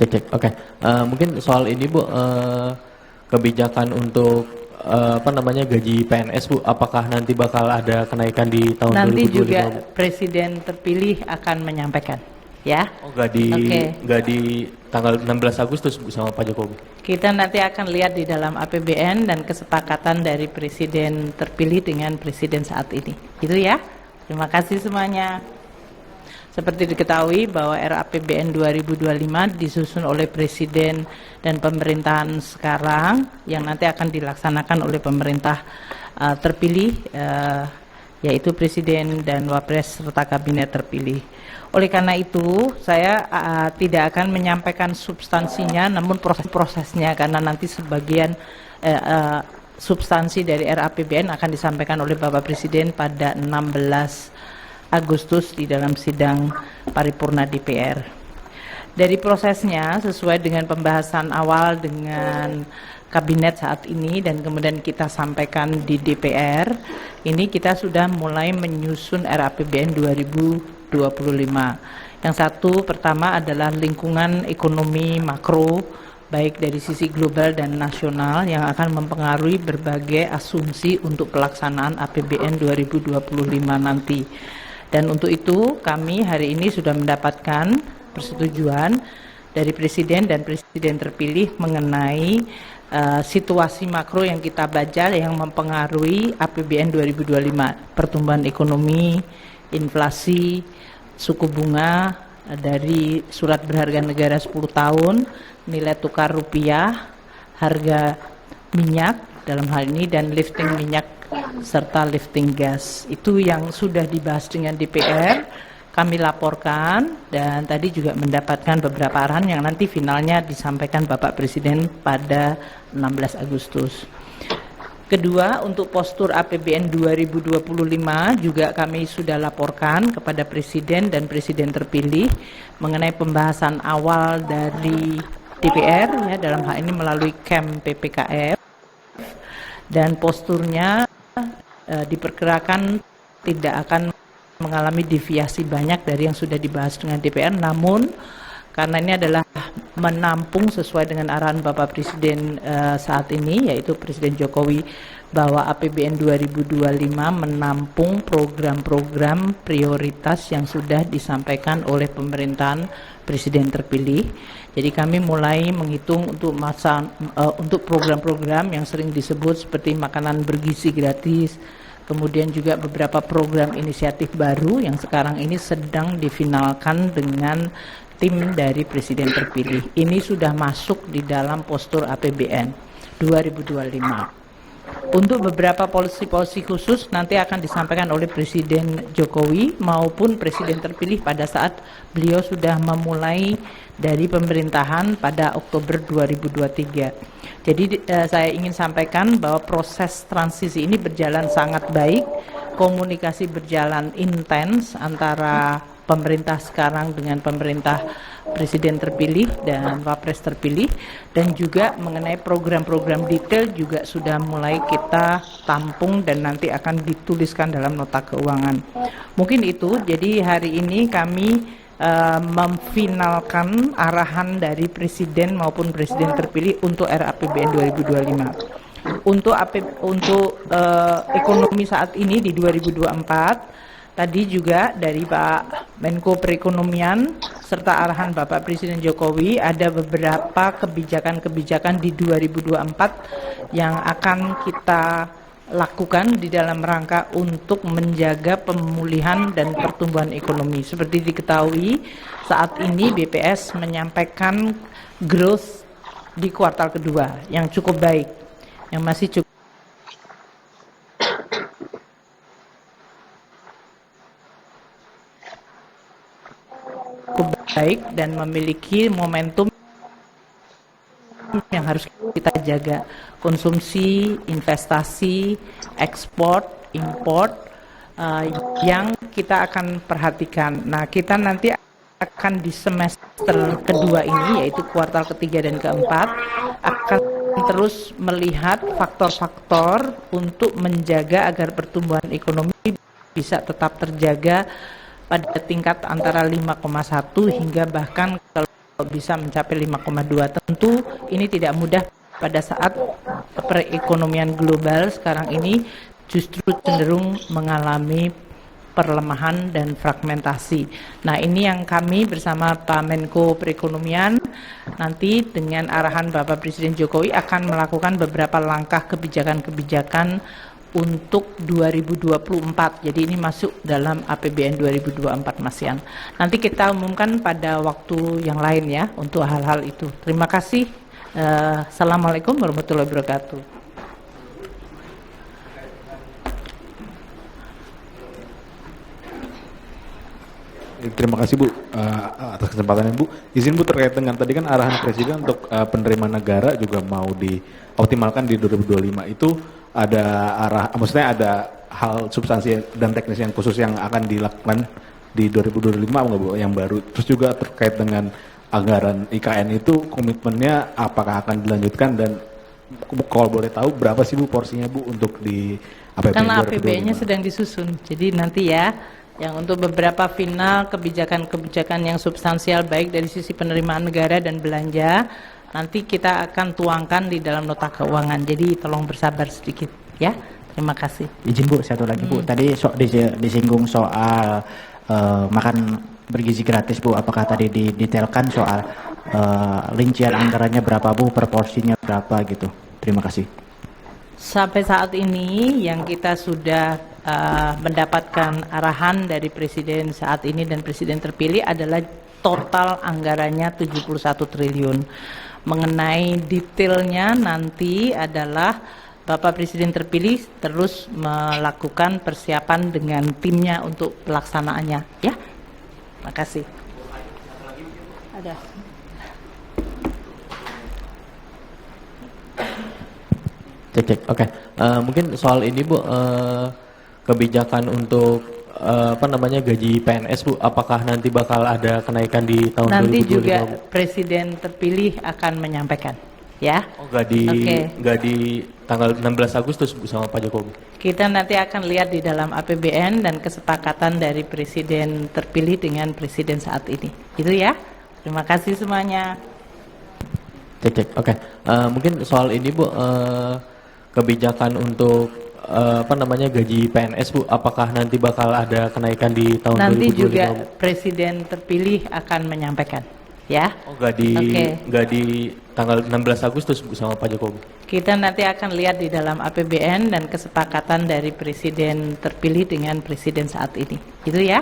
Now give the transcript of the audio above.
Cek. Oke. Mungkin soal ini Bu, kebijakan untuk gaji PNS Bu, apakah nanti bakal ada kenaikan di tahun Nanti 2025? juga Presiden terpilih akan menyampaikan, ya. Oh, nggak di tanggal 16 Agustus Bu sama Pak Jokowi? Kita nanti akan lihat di dalam APBN dan kesepakatan dari Presiden terpilih dengan Presiden saat ini. Itu ya. Terima kasih semuanya. Seperti diketahui bahwa RAPBN 2025 disusun oleh Presiden dan pemerintahan sekarang yang nanti akan dilaksanakan oleh pemerintah terpilih, yaitu Presiden dan Wapres serta Kabinet terpilih. Oleh karena itu, saya tidak akan menyampaikan substansinya, namun proses-prosesnya, karena nanti sebagian substansi dari RAPBN akan disampaikan oleh Bapak Presiden pada 16 Agustus di dalam sidang paripurna DPR. Dari prosesnya sesuai dengan pembahasan awal dengan kabinet saat ini dan kemudian kita sampaikan di DPR, ini kita sudah mulai menyusun RAPBN 2025. Yang satu pertama adalah lingkungan ekonomi makro baik dari sisi global dan nasional yang akan mempengaruhi berbagai asumsi untuk pelaksanaan APBN 2025 nanti. Dan untuk itu kami hari ini sudah mendapatkan persetujuan dari Presiden dan Presiden terpilih mengenai situasi makro yang kita baca yang mempengaruhi APBN 2025, pertumbuhan ekonomi, inflasi, suku bunga dari surat berharga negara 10 tahun, nilai tukar rupiah, harga minyak dalam hal ini dan lifting minyak serta lifting gas. Itu yang sudah dibahas dengan DPR, kami laporkan dan tadi juga mendapatkan beberapa arahan yang nanti finalnya disampaikan Bapak Presiden pada 16 Agustus. Kedua, untuk postur APBN 2025 juga kami sudah laporkan kepada Presiden dan Presiden terpilih mengenai pembahasan awal dari DPR ya, dalam hal ini melalui KEM PPKF, dan posturnya diperkirakan tidak akan mengalami deviasi banyak dari yang sudah dibahas dengan DPR, namun karena ini adalah menampung sesuai dengan arahan Bapak Presiden saat ini, yaitu Presiden Jokowi, bahwa APBN 2025 menampung program-program prioritas yang sudah disampaikan oleh pemerintahan Presiden terpilih. Jadi kami mulai menghitung untuk program-program yang sering disebut seperti makanan bergizi gratis, kemudian juga beberapa program inisiatif baru yang sekarang ini sedang difinalkan dengan tim dari Presiden terpilih. Ini sudah masuk di dalam postur APBN 2025. Untuk beberapa polisi-polisi khusus nanti akan disampaikan oleh Presiden Jokowi maupun Presiden terpilih pada saat beliau sudah memulai dari pemerintahan pada Oktober 2023. Jadi saya ingin sampaikan bahwa proses transisi ini berjalan sangat baik, komunikasi berjalan intens antara pemerintah sekarang dengan pemerintah Presiden terpilih dan Wapres terpilih, dan juga mengenai program-program detail juga sudah mulai kita tampung dan nanti akan dituliskan dalam nota keuangan. Mungkin itu, jadi hari ini kami memfinalkan arahan dari Presiden maupun Presiden terpilih untuk RAPBN 2025. Untuk ekonomi saat ini di 2024, tadi juga dari Pak Menko Perekonomian serta arahan Bapak Presiden Jokowi ada beberapa kebijakan-kebijakan di 2024 yang akan kita lakukan di dalam rangka untuk menjaga pemulihan dan pertumbuhan ekonomi. Seperti diketahui, saat ini BPS menyampaikan growth di kuartal kedua yang cukup baik, yang masih cukup baik dan memiliki momentum yang harus kita jaga. Konsumsi, investasi, ekspor, import yang kita akan perhatikan. Nah, kita nanti akan di semester kedua ini, yaitu kuartal ketiga dan keempat, akan terus melihat faktor-faktor untuk menjaga agar pertumbuhan ekonomi bisa tetap terjaga pada tingkat antara 5,1 hingga bahkan kalau bisa mencapai 5,2. Tentu ini tidak mudah pada saat perekonomian global sekarang ini justru cenderung mengalami perlemahan dan fragmentasi. Nah, ini yang kami bersama Pak Menko Perekonomian nanti dengan arahan Bapak Presiden Jokowi akan melakukan beberapa langkah kebijakan-kebijakan untuk 2024. Jadi ini masuk dalam APBN 2024 Mas Yan. Nanti kita umumkan pada waktu yang lain ya untuk hal-hal itu. Terima kasih. Assalamualaikum warahmatullahi wabarakatuh. Terima kasih Bu atas kesempatannya Bu. Izin Bu terkait dengan tadi kan arahan Presiden untuk penerimaan negara juga mau dioptimalkan di 2025 itu ada maksudnya ada hal substansi dan teknis yang khusus yang akan dilakukan di 2025 nggak Bu yang baru. Terus juga terkait dengan anggaran IKN itu komitmennya apakah akan dilanjutkan dan kalau boleh tahu berapa sih Bu porsinya Bu untuk di APBN 2025? Karena APBN-nya sedang disusun. Jadi nanti ya yang untuk beberapa final kebijakan-kebijakan yang substansial baik dari sisi penerimaan negara dan belanja nanti kita akan tuangkan di dalam nota keuangan. Jadi tolong bersabar sedikit ya. Terima kasih. Izin Bu, satu lagi Bu. Tadi disinggung soal makan bergizi gratis Bu. Apakah tadi didetailkan soal rincian anggarannya berapa Bu, proporsinya berapa gitu. Terima kasih. Sampai saat ini yang kita sudah mendapatkan arahan dari Presiden saat ini dan Presiden terpilih adalah total anggarannya 71 triliun. Mengenai detailnya nanti adalah Bapak Presiden terpilih terus melakukan persiapan dengan timnya untuk pelaksanaannya. Ya, terima kasih. Ada. Cek. Oke. Mungkin soal ini Bu, kebijakan untuk gaji PNS Bu, apakah nanti bakal ada kenaikan di tahun 2025? Nanti juga Bu? Presiden terpilih akan menyampaikan, ya. Oh, nggak di tanggal 16 Agustus Bu sama Pak Jokowi? Kita nanti akan lihat di dalam APBN dan kesepakatan dari Presiden terpilih dengan Presiden saat ini. Itu ya. Terima kasih semuanya. Cek. Oke. Mungkin soal ini Bu, kebijakan untuk gaji PNS Bu, apakah nanti bakal ada kenaikan di tahun 2025? Nanti juga Bu? Presiden terpilih akan menyampaikan, ya. Oh, nggak di tanggal 16 Agustus Bu sama Pak Jokowi? Kita nanti akan lihat di dalam APBN dan kesepakatan dari Presiden terpilih dengan Presiden saat ini. Itu ya.